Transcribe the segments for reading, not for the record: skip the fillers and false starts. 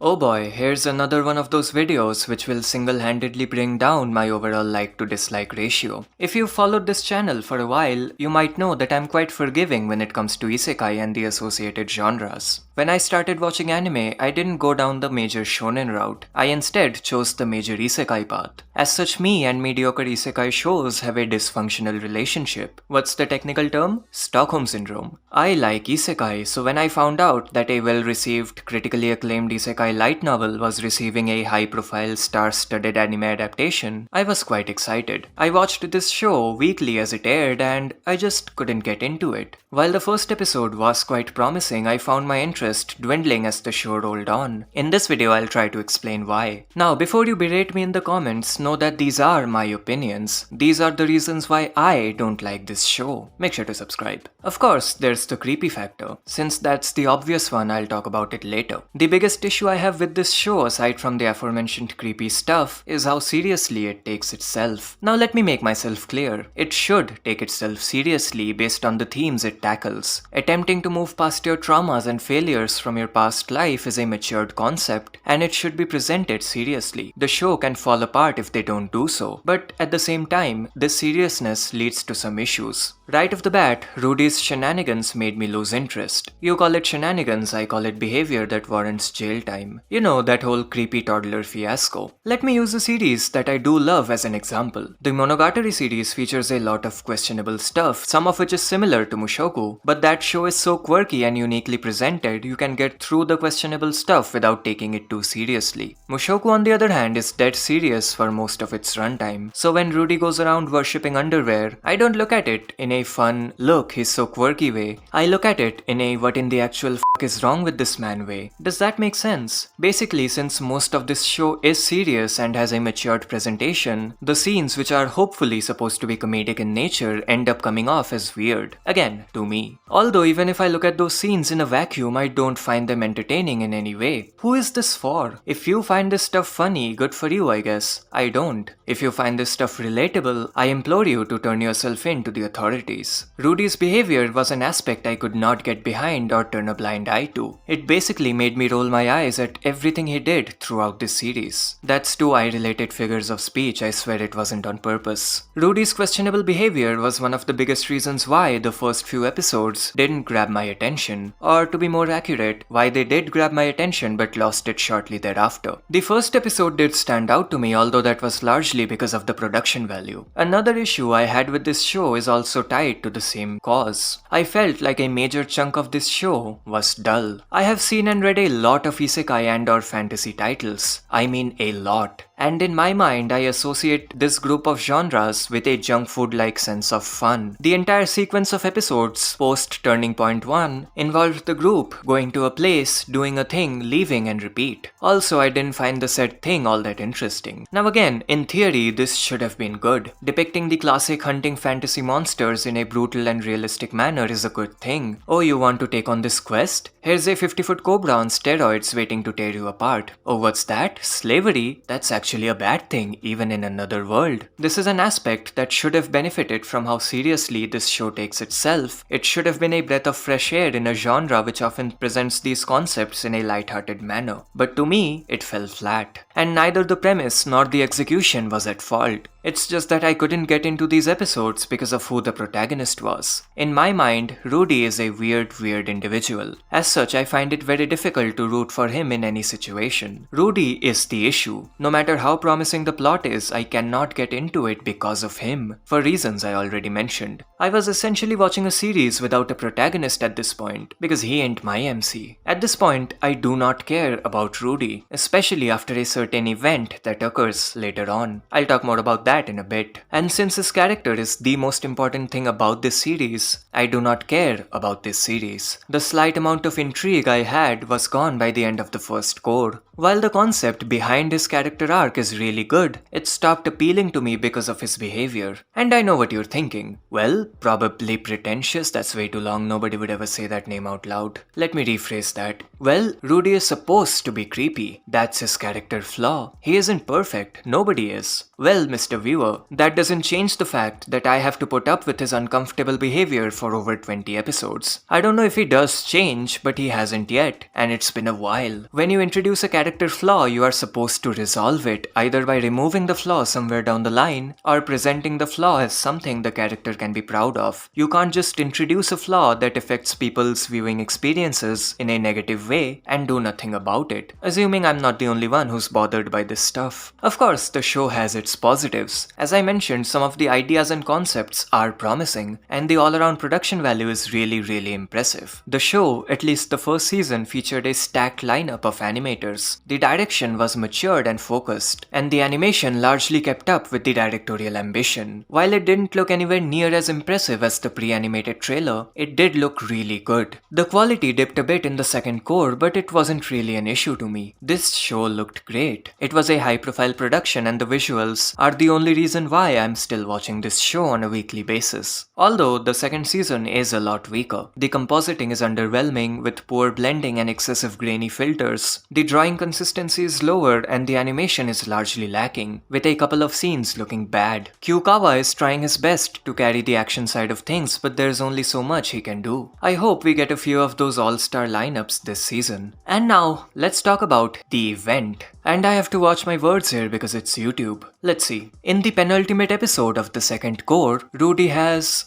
Oh boy, here's another one of those videos which will single-handedly bring down my overall like to dislike ratio. If you've followed this channel for a while, you might know that I'm quite forgiving when it comes to isekai and the associated genres. When I started watching anime, I didn't go down the major shonen route. I instead chose the major isekai path. As such, me and mediocre isekai shows have a dysfunctional relationship. What's the technical term? Stockholm Syndrome. I like isekai, so when I found out that a well-received, critically acclaimed isekai light novel was receiving a high-profile, star-studded anime adaptation, I was quite excited. I watched this show weekly as it aired and I just couldn't get into it. While the first episode was quite promising, I found my interest dwindling as the show rolled on. In this video, I'll try to explain why. Now, before you berate me in the comments, know that these are my opinions. These are the reasons why I don't like this show. Make sure to subscribe. Of course, there's the creepy factor. Since that's the obvious one, I'll talk about it later. The biggest issue I have with this show, aside from the aforementioned creepy stuff, is how seriously it takes itself. Now let me make myself clear. It should take itself seriously based on the themes it tackles. Attempting to move past your traumas and failures from your past life is a matured concept, and it should be presented seriously. The show can fall apart if they don't do so, but at the same time, this seriousness leads to some issues. Right off the bat, Rudy's shenanigans made me lose interest. You call it shenanigans, I call it behavior that warrants jail time. You know, that whole creepy toddler fiasco. Let me use a series that I do love as an example. The Monogatari series features a lot of questionable stuff, some of which is similar to Mushoku, but that show is so quirky and uniquely presented, you can get through the questionable stuff without taking it too seriously. Mushoku, on the other hand, is dead serious for most of its runtime, so when Rudy goes around worshipping underwear, I don't look at it in a fun, look, he's so quirky way. I look at it in a what in the actual is wrong with this man way. Does that make sense? Basically, since most of this show is serious and has a matured presentation, the scenes which are hopefully supposed to be comedic in nature end up coming off as weird. Again, to me. Although even if I look at those scenes in a vacuum, I don't find them entertaining in any way. Who is this for? If you find this stuff funny, good for you, I guess. I don't. If you find this stuff relatable, I implore you to turn yourself in to the authorities. Rudy's behavior was an aspect I could not get behind or turn a blind eye to. It basically made me roll my eyes at everything he did throughout this series. That's two eye-related figures of speech, I swear it wasn't on purpose. Rudy's questionable behavior was one of the biggest reasons why the first few episodes didn't grab my attention, or to be more accurate, why they did grab my attention but lost it shortly thereafter. The first episode did stand out to me, although that was largely because of the production value. Another issue I had with this show is also tied to the same cause. I felt like a major chunk of this show was dull. I have seen and read a lot of isekai and or fantasy titles. I mean a lot. And in my mind, I associate this group of genres with a junk food-like sense of fun. The entire sequence of episodes post Turning Point 1 involved the group going to a place, doing a thing, leaving and repeat. Also, I didn't find the said thing all that interesting. Now again, in theory, this should have been good. Depicting the classic hunting fantasy monsters in a brutal and realistic manner is a good thing. Oh, you want to take on this quest? Here's a 50-foot cobra on steroids waiting to tear you apart. Oh, what's that? Slavery? That's actually a bad thing, even in another world. This is an aspect that should have benefited from how seriously this show takes itself. It should have been a breath of fresh air in a genre which often presents these concepts in a light-hearted manner. But to me, it fell flat. And neither the premise nor the execution was at fault. It's just that I couldn't get into these episodes because of who the protagonist was. In my mind, Rudy is a weird individual. As such, I find it very difficult to root for him in any situation. Rudy is the issue. No matter how promising the plot is, I cannot get into it because of him, for reasons I already mentioned. I was essentially watching a series without a protagonist at this point, because he ain't my MC. At this point, I do not care about Rudy, especially after a certain event that occurs later on. I'll talk more about that in a bit. And since his character is the most important thing about this series, I do not care about this series. The slight amount of intrigue I had was gone by the end of the first core. While the concept behind his character arc is really good, it stopped appealing to me because of his behavior. And I know what you're thinking. Well, probably pretentious, that's way too long, nobody would ever say that name out loud. Let me rephrase that. Well, Rudy is supposed to be creepy. That's his character flaw. He isn't perfect, nobody is. Well, Mr. viewer. That doesn't change the fact that I have to put up with his uncomfortable behavior for over 20 episodes. I don't know if he does change, but he hasn't yet, and it's been a while. When you introduce a character flaw, you are supposed to resolve it, either by removing the flaw somewhere down the line, or presenting the flaw as something the character can be proud of. You can't just introduce a flaw that affects people's viewing experiences in a negative way and do nothing about it, assuming I'm not the only one who's bothered by this stuff. Of course, the show has its positives. As I mentioned, some of the ideas and concepts are promising, and the all-around production value is really impressive. The show, at least the first season, featured a stacked lineup of animators. The direction was matured and focused, and the animation largely kept up with the directorial ambition. While it didn't look anywhere near as impressive as the pre-animated trailer, it did look really good. The quality dipped a bit in the second core, but it wasn't really an issue to me. This show looked great. It was a high-profile production, and the visuals are the only reason why I'm still watching this show on a weekly basis. Although the second season is a lot weaker. The compositing is underwhelming with poor blending and excessive grainy filters. The drawing consistency is lower and the animation is largely lacking, with a couple of scenes looking bad. Kyukawa is trying his best to carry the action side of things, but there's only so much he can do. I hope we get a few of those all-star lineups this season. And now, let's talk about the event. And I have to watch my words here because it's YouTube. Let's see. In the penultimate episode of the second core, Rudy has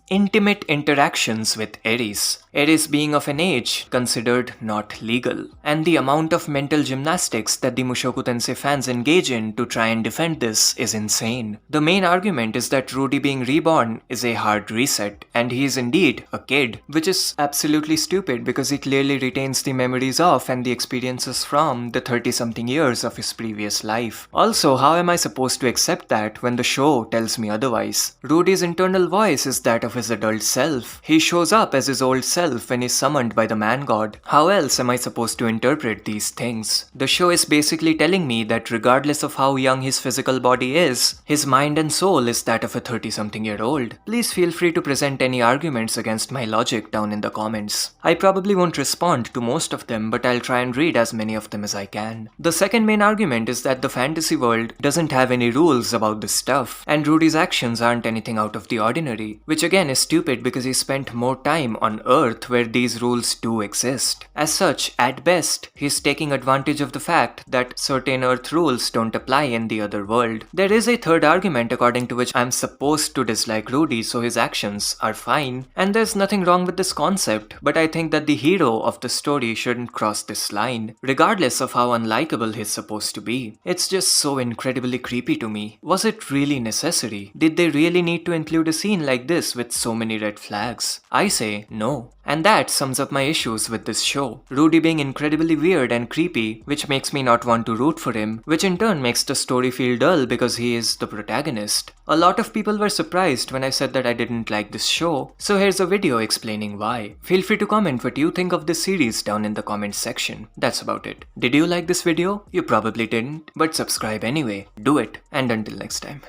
intimate interactions with Ares. Ares being of an age considered not legal. And the amount of mental gymnastics that the Mushoku Tensei fans engage in to try and defend this is insane. The main argument is that Rudy being reborn is a hard reset, and he is indeed a kid, which is absolutely stupid because he clearly retains the memories of and the experiences from the 30-something years of his previous life. Also, how am I supposed to accept that when the show tells me otherwise? Rudy's internal voice is that of his adult self. He shows up as his old self when he's summoned by the man god. How else am I supposed to interpret these things? The show is basically telling me that regardless of how young his physical body is, his mind and soul is that of a 30-something-year-old. Please feel free to present any arguments against my logic down in the comments. I probably won't respond to most of them, but I'll try and read as many of them as I can. The second main argument is that the fantasy world doesn't have any rules about this stuff, and Rudy's actions aren't anything out of the ordinary, which again is stupid because he spent more time on Earth where these rules do exist. As such, at best, he's taking advantage of the fact that certain Earth rules don't apply in the other world. There is a third argument according to which I'm supposed to dislike Rudy so his actions are fine, and there's nothing wrong with this concept, but I think that the hero of the story shouldn't cross this line, regardless of how unlikable he's supposed to be. It's just so incredibly creepy to me. Was it really necessary? Did they really need to include a scene like this with so many red flags? I say no. And that sums up my issues with this show. Rudy being incredibly weird and creepy, which makes me not want to root for him, which in turn makes the story feel dull because he is the protagonist. A lot of people were surprised when I said that I didn't like this show, so here's a video explaining why. Feel free to comment what you think of this series down in the comments section. That's about it. Did you like this video? You probably didn't, but subscribe anyway. Do it, and until next time.